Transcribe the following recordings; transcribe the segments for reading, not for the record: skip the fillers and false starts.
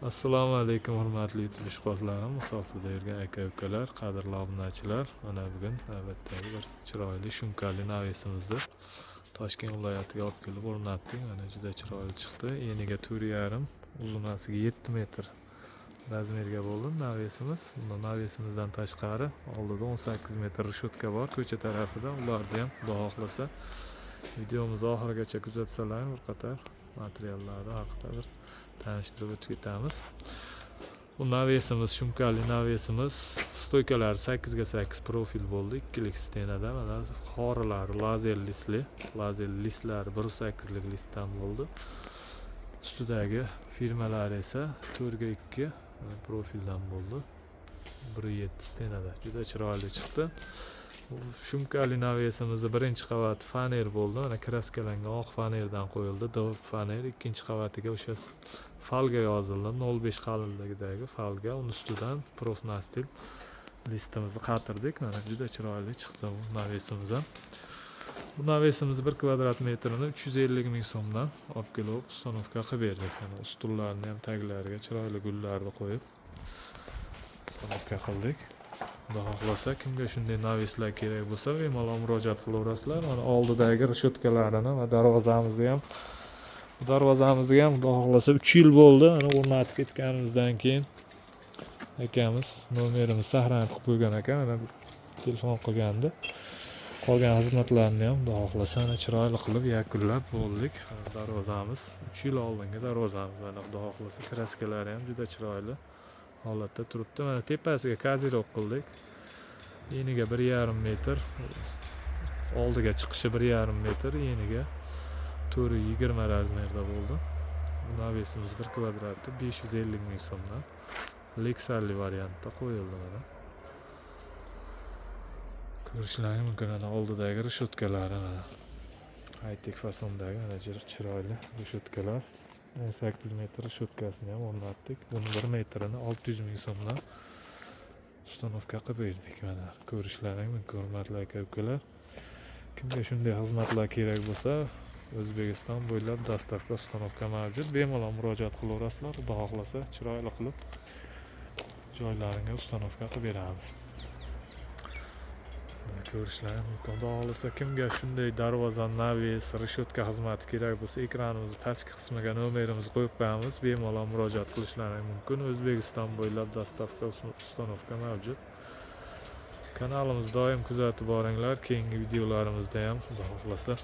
Assalomu alaykum hurmatli YouTube ishqibozlarim, musofirda yurgan aka-ukalar, qadrli obunachilar. Mana bugun navbatdagi bir chiroyli shumkali navisimizni Toshkent viloyatiga olib kelib o'rnatdik. Mana juda chiroyli chiqdi. Eniga 4,5, uzunasiga 7 metr razmerga bo'ldi navisimiz. Bunda navisimizdan tashqari oldida 18 metr rishotka bor ko'cha tarafida. Ularni ham Xudo xohlasa videomizni oxirigacha kuzatsalar bir qator materiallar haqida bir tanishtirib o'tib ketamiz. Bu navesimiz, shumkali navesimiz, stoykalari 8 ga 8 profil bo'ldi, ikkilik stenada. Mana xorilari lazer listlari 1.8 lik listdan bo'ldi. Ustidagi firmalari esa 4 ga 2 profildan bo'ldi. 1.7 stenada. Juda chiroyli chiqdi. Shumkali navesimizda birinchi qavati faner bo'ldi. Mana kraskalangan oq fanerdan qo'yildi. DOF faner. Ikkinchi qavatiga o'sha falga yozildi. 0.5 qalinligidagi falga. Uni ustidan profnastil listimizni qatirdik. Mana juda chiroyli chiqdi bu navesimiz ham. Bu navesimiz 1 kvadrat metrini 350 ming so'mdan olib kelib ustanovka qilib berdik. Mana ustullarni ham taglariga chiroyli gullarni qo'yib ustanovka qildik. Xudo xohlasa kimga shunday naveslar kerak bo'lsa bemalol murojaat qilaverasizlar. Mana oldidagi rishotkalarini va darvozamizni ham Xudo xohlasa 3 yil bo'ldi. Ana o'rnatib ketganimizdan keyin akamiz nomerimizni saqlanib qilib qo'ygan ekan. Mana telefon qilganda qolgan xizmatlarni ham Xudo xohlasa ana chiroyli qilib yakunlab bo'ldik. Darvozamiz 3 yil oldingi darvozamiz. Mana Xudo xohlasa kraskalari ham juda chiroyli holatda turibdi. Mana tepasiga kazirok qildik. Eniga 1,5 metr, oldiga chiqishi 1,5 metr, eniga 420 razmerda bo'ldi. Bu navesimiz 1 kvadratda 550 ming so'mdan Lexarli variantda qo'yildi mana. Ko'rishlaringiz mumkin. Ana oldidagi rishotkalari mana high-tech fasondagi mana chiroyli rishotkalar. 18 metr rishotkasini ham o'rnatdik. Buni 1 metrini 600 ming so'mdan ustanovka qilib berdik. Mana ko'rishlaringiz mumkin hurmatli aka-ukalar. Kimga shunday xizmatlar kerak bo'lsa, O'zbekiston bo'ylab dastavka ustanovka mavjud. Bemalol murojaat qilaverasizlar. Xudo xohlasa chiroyli qilib joylaringga ustanovka qilib beramiz. Ko'rishlaringiz mumkin. Xudo xohlasa kimga shunday darvoza, naves, rishotka xizmati kerak bo'lsa, ekranimiz pastki qismiga nomerimizni qo'yib qo'yamiz. Bemalol murojaat qilishlaringiz mumkin. O'zbekiston bo'ylab dastavka ustanovka mavjud. Kanalimizni doim kuzatib boringlar. Keyingi videolarimizda ham Xudo xohlasa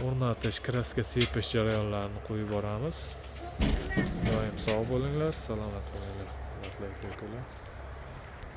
o'rnatish, kraska sepish jarayonlarini qo'yib boramiz. Doim sog' bo'linglar, salomat bo'linglar, hurmatli aka-ukalar.